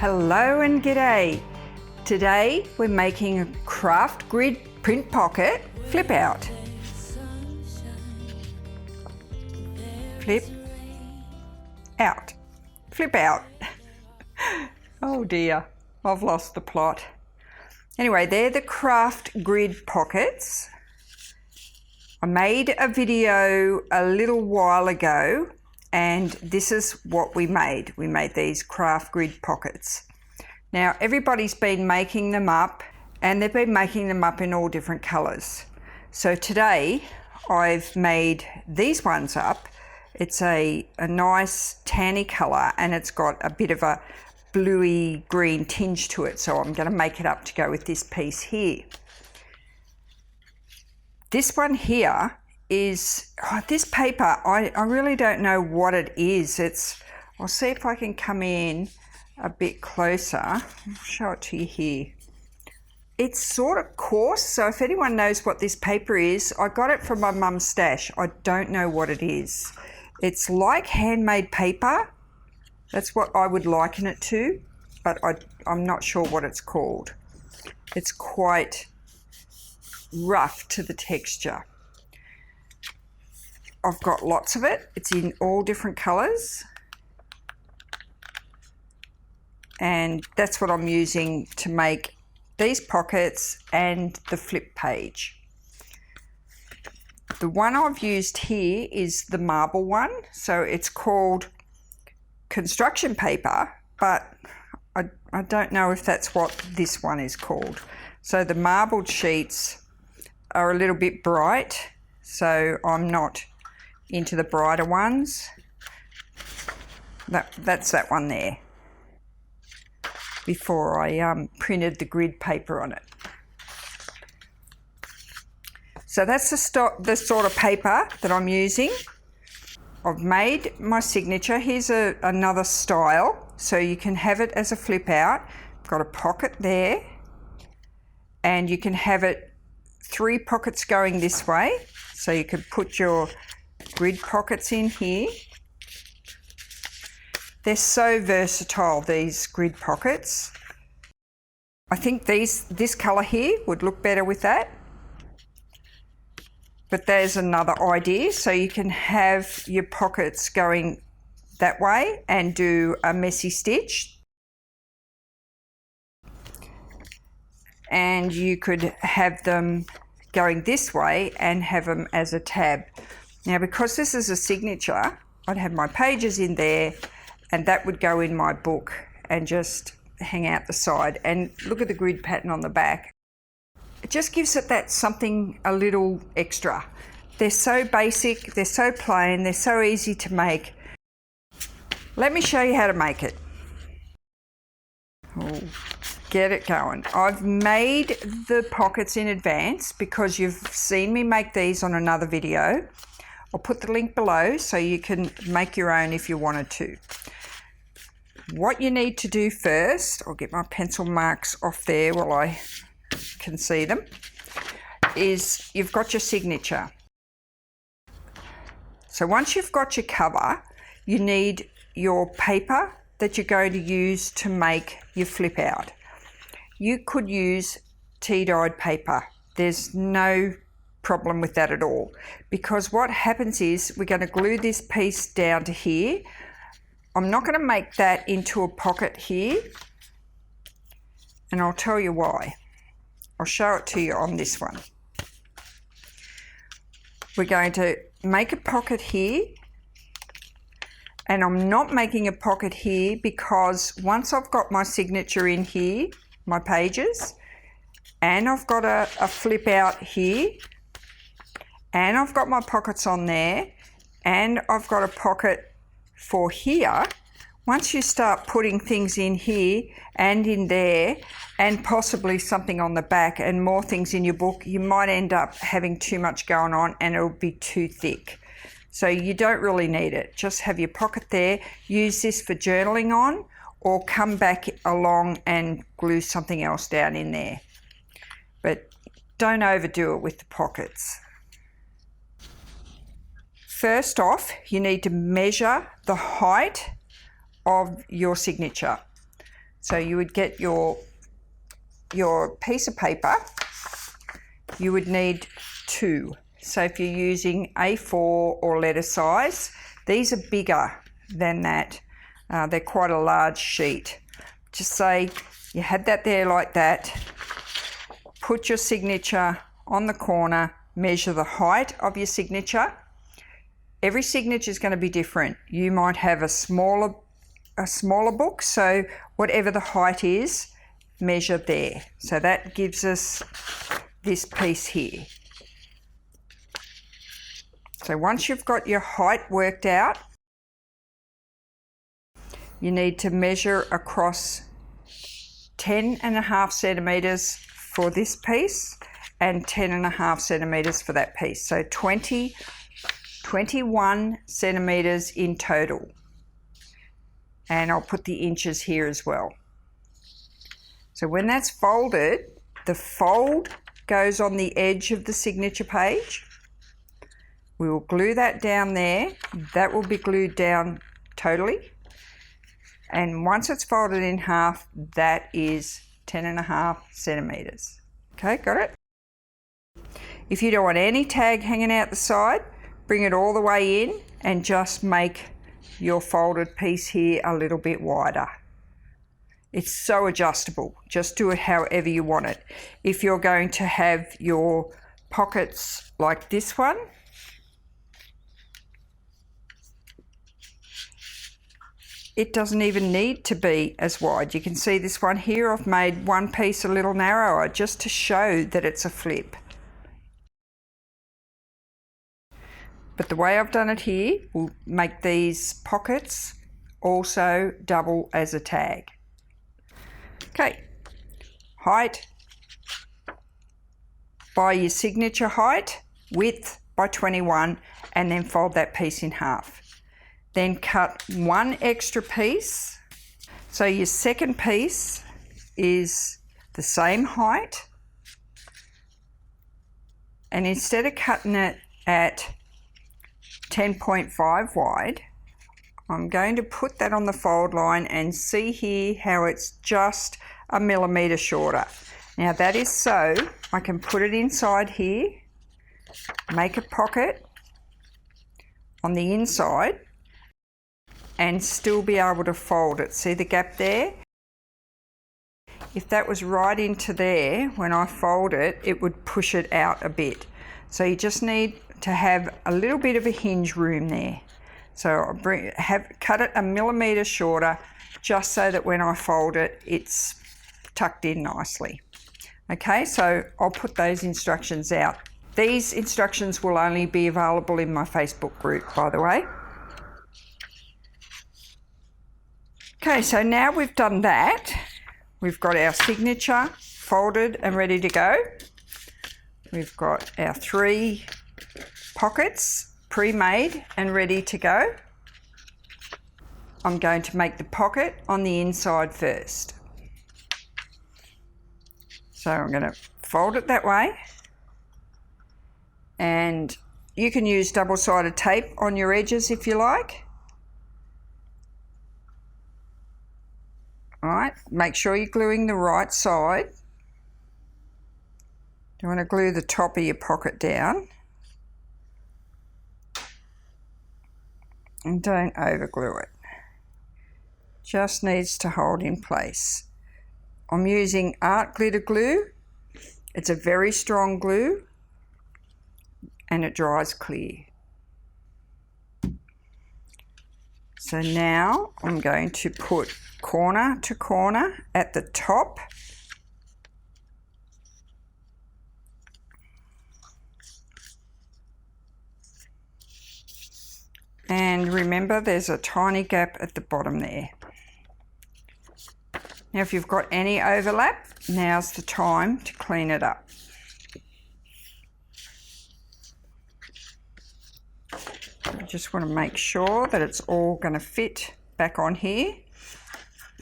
Hello and g'day. Today we're making a Kraft grid print pocket flip out. Flip out. Flip out. Oh dear, I've lost the plot. Anyway, they're the Kraft grid pockets. I made a video a little while ago and this is what we made. We made these Kraft grid pockets. Now everybody's been making them up and they've been making them up in all different colours. So today I've made these ones up. It's a nice tanny colour and it's got a bit of a bluey green tinge to it. So I'm going to make it up to go with this piece here. This one here is, this paper, I really don't know what it is. I'll see if I can come in a bit closer. I'll show it to you here. It's sort of coarse, so if anyone knows what this paper is, I got it from my mum's stash. I don't know what it is. It's like handmade paper. That's what I would liken it to, but I'm not sure what it's called. It's quite rough to the texture. I've got lots of it. It's in all different colours. And that's what I'm using to make these pockets and the flip page. The one I've used here is the marble one. So it's called construction paper, but I don't know if that's what this one is called. So the marbled sheets are a little bit bright, so I'm not into the brighter ones. That's that one there, before I printed the grid paper on it. So that's the sort of paper that I'm using. I've made my signature. Here's another style, so you can have it as a flip out. I've got a pocket there, and you can have it 3 pockets going this way, so you could put your grid pockets in here. They're so versatile, these grid pockets. I think this colour here would look better with that. But there's another idea, so you can have your pockets going that way and do a messy stitch. And you could have them going this way and have them as a tab. Now, because this is a signature, I'd have my pages in there and that would go in my book and just hang out the side. And look at the grid pattern on the back. It just gives it that something a little extra. They're so basic, they're so plain, they're so easy to make. Let me show you how to make it. Oh, get it going. I've made the pockets in advance because you've seen me make these on another video. I'll put the link below so you can make your own if you wanted to. What you need to do first, I'll get my pencil marks off there while I can see them, is you've got your signature. So once you've got your cover, you need your paper that you're going to use to make your flip out. You could use tea-dyed paper. There's no problem with that at all, because what happens is we're going to glue this piece down to here. I'm not going to make that into a pocket here, and I'll tell you why. I'll show it to you on this one. We're going to make a pocket here, and I'm not making a pocket here because once I've got my signature in here, my pages, and I've got a flip out here, and I've got my pockets on there, and I've got a pocket for here. Once you start putting things in here and in there, and possibly something on the back and more things in your book, you might end up having too much going on and it'll be too thick. So you don't really need it. Just have your pocket there. Use this for journaling on, or come back along and glue something else down in there. But don't overdo it with the pockets. First off, you need to measure the height of your signature. So you would get your piece of paper, you would need 2. So if you're using A4 or letter size, these are bigger than that. They're quite a large sheet. Just say you had that there like that, put your signature on the corner, measure the height of your signature. Every signature is going to be different. You might have a smaller book, so whatever the height is, measure there. So that gives us this piece here. So once you've got your height worked out, you need to measure across 10.5 centimetres for this piece and 10.5 centimetres for that piece. So 21 centimetres in total. And I'll put the inches here as well. So when that's folded, the fold goes on the edge of the signature page. We will glue that down there. That will be glued down totally. And once it's folded in half, that is 10.5 centimetres. Okay, got it? If you don't want any tag hanging out the side, bring it all the way in and just make your folded piece here a little bit wider. It's so adjustable. Just do it however you want it. If you're going to have your pockets like this one, it doesn't even need to be as wide. You can see this one here, I've made one piece a little narrower just to show that it's a flip. But the way I've done it here will make these pockets also double as a tag. Okay, height by your signature height, width by 21, and then fold that piece in half. Then cut one extra piece. So your second piece is the same height. And instead of cutting it at 10.5 wide, I'm going to put that on the fold line and see here how it's just a millimetre shorter. Now that is so I can put it inside here, make a pocket on the inside, and still be able to fold it. See the gap there? If that was right into there, when I fold it, it would push it out a bit. So you just need to have a little bit of a hinge room there. So I'll cut it a millimetre shorter, just so that when I fold it, it's tucked in nicely. Okay, so I'll put those instructions out. These instructions will only be available in my Facebook group, by the way. Okay, so now we've done that, we've got our signature folded and ready to go. We've got our 3 pockets pre-made and ready to go. I'm going to make the pocket on the inside first. So I'm going to fold it that way, and you can use double-sided tape on your edges if you like. Alright, make sure you're gluing the right side. You want to glue the top of your pocket down. And don't over glue it. Just needs to hold in place. I'm using art glitter glue. It's a very strong glue and it dries clear. So now I'm going to put corner to corner at the top. And remember, there's a tiny gap at the bottom there. Now if you've got any overlap, now's the time to clean it up. I just want to make sure that it's all going to fit back on here.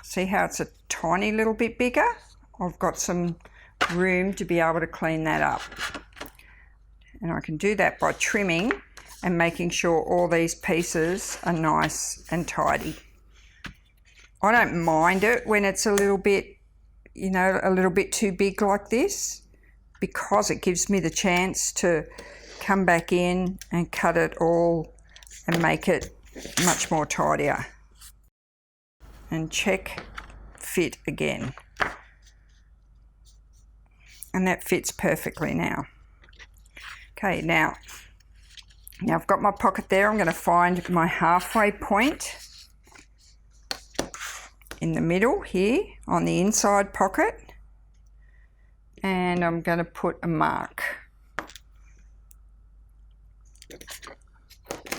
See how it's a tiny little bit bigger? I've got some room to be able to clean that up. And I can do that by trimming and making sure all these pieces are nice and tidy. I don't mind it when it's a little bit, you know, a little bit too big like this, because it gives me the chance to come back in and cut it all and make it much more tidier. And check fit again. And that fits perfectly now. Okay, now I've got my pocket there. I'm going to find my halfway point in the middle here on the inside pocket, and I'm going to put a mark.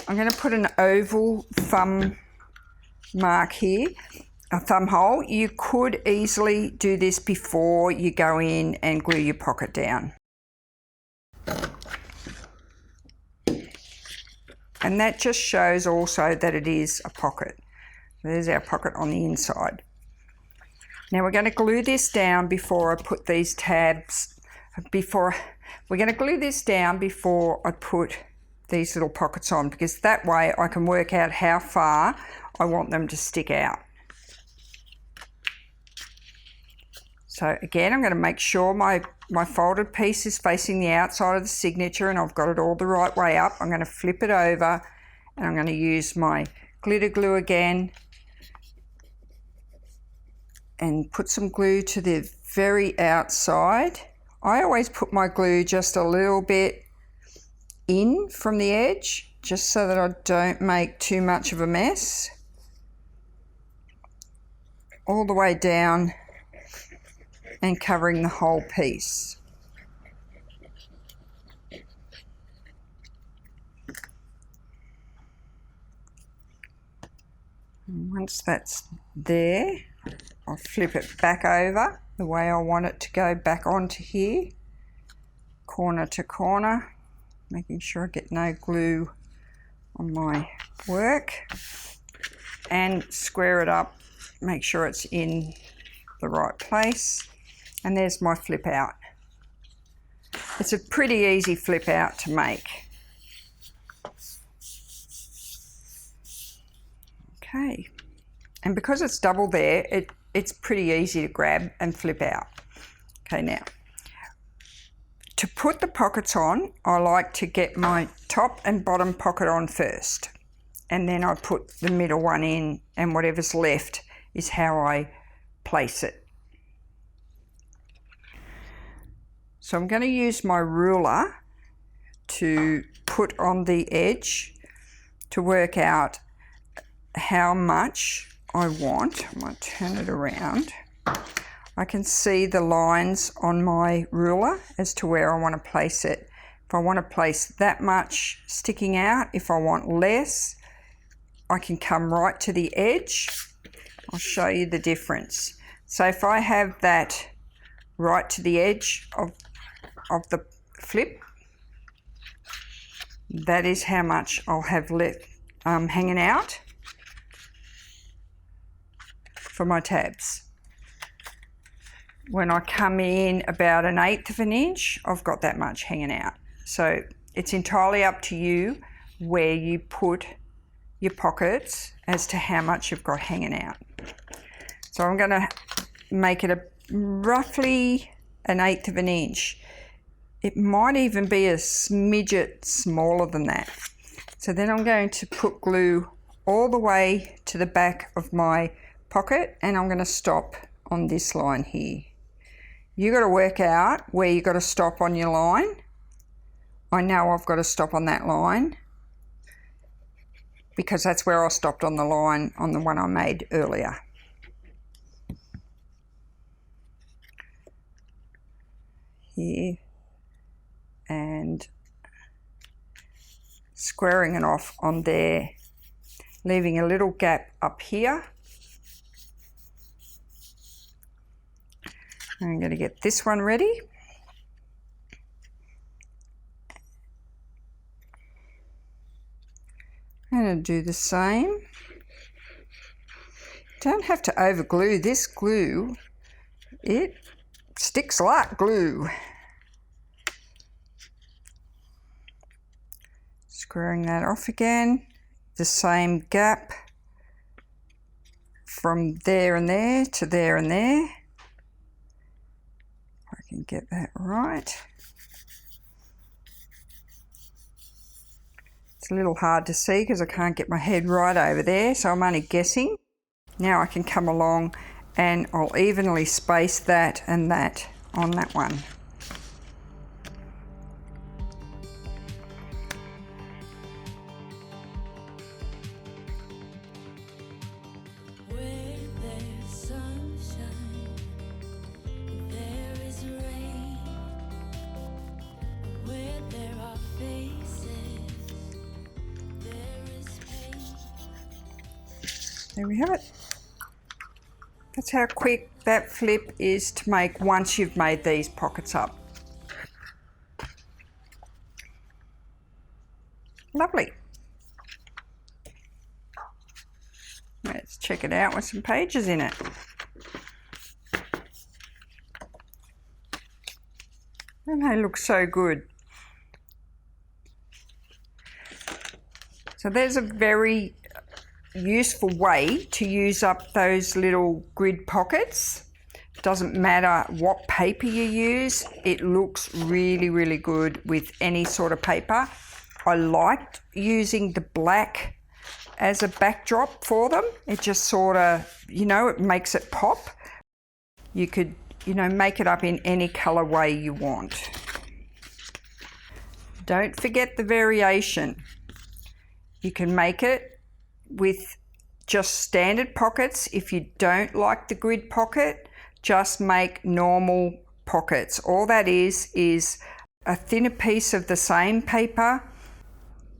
I'm going to put an oval thumb mark here, a thumb hole. You could easily do this before you go in and glue your pocket down. And that just shows also that it is a pocket. There's our pocket on the inside. Now we're going to glue this down before I put these tabs, we're going to glue this down before I put these little pockets on, because that way I can work out how far I want them to stick out. So again, I'm going to make sure my folded piece is facing the outside of the signature and I've got it all the right way up. I'm going to flip it over and I'm going to use my glitter glue again and put some glue to the very outside. I always put my glue just a little bit in from the edge, just so that I don't make too much of a mess. All the way down and covering the whole piece. And once that's there, I'll flip it back over the way I want it to go back onto here, corner to corner, making sure I get no glue on my work, and square it up, make sure it's in the right place. And there's my flip out. It's a pretty easy flip out to make. Okay, and because it's double there, it's pretty easy to grab and flip out. Okay, now, to put the pockets on, I like to get my top and bottom pocket on first, and then I put the middle one in, and whatever's left is how I place it. So I'm going to use my ruler to put on the edge to work out how much I want. I might turn it around. I can see the lines on my ruler as to where I want to place it. If I want to place that much sticking out, if I want less, I can come right to the edge. I'll show you the difference. So if I have that right to the edge of the flip, that is how much I'll have left hanging out for my tabs. When I come in about 1/8 of an inch, I've got that much hanging out. So it's entirely up to you where you put your pockets as to how much you've got hanging out. So I'm going to make it roughly 1/8 of an inch. It might even be a smidget smaller than that. So then I'm going to put glue all the way to the back of my pocket, and I'm going to stop on this line here. You got to work out where you got to stop on your line. I know I've got to stop on that line because that's where I stopped on the line on the one I made earlier. Here, and squaring it off on there, leaving a little gap up here. I'm going to get this one ready. I'm going to do the same. Don't have to over glue this glue. It sticks like glue. Squaring that off again, the same gap, from there and there to there and there. I can get that right. It's a little hard to see because I can't get my head right over there, so I'm only guessing. Now I can come along and I'll evenly space that and that on that one. There we have it. That's how quick that flip is to make once you've made these pockets up. Lovely. Let's check it out with some pages in it. And they look so good. So there's a very useful way to use up those little grid pockets. Doesn't matter what paper you use, it looks really, really good with any sort of paper. I liked using the black as a backdrop for them. It just sort of, it makes it pop. You could, make it up in any color way you want. Don't forget the variation. You can make it with just standard pockets. If you don't like the grid pocket, just make normal pockets. All that is a thinner piece of the same paper.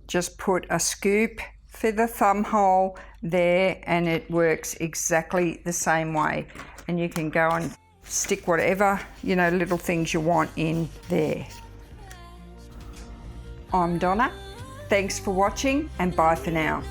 Just put a scoop for the thumb hole there and it works exactly the same way. And you can go and stick whatever, little things you want in there. I'm Donna. Thanks for watching and bye for now.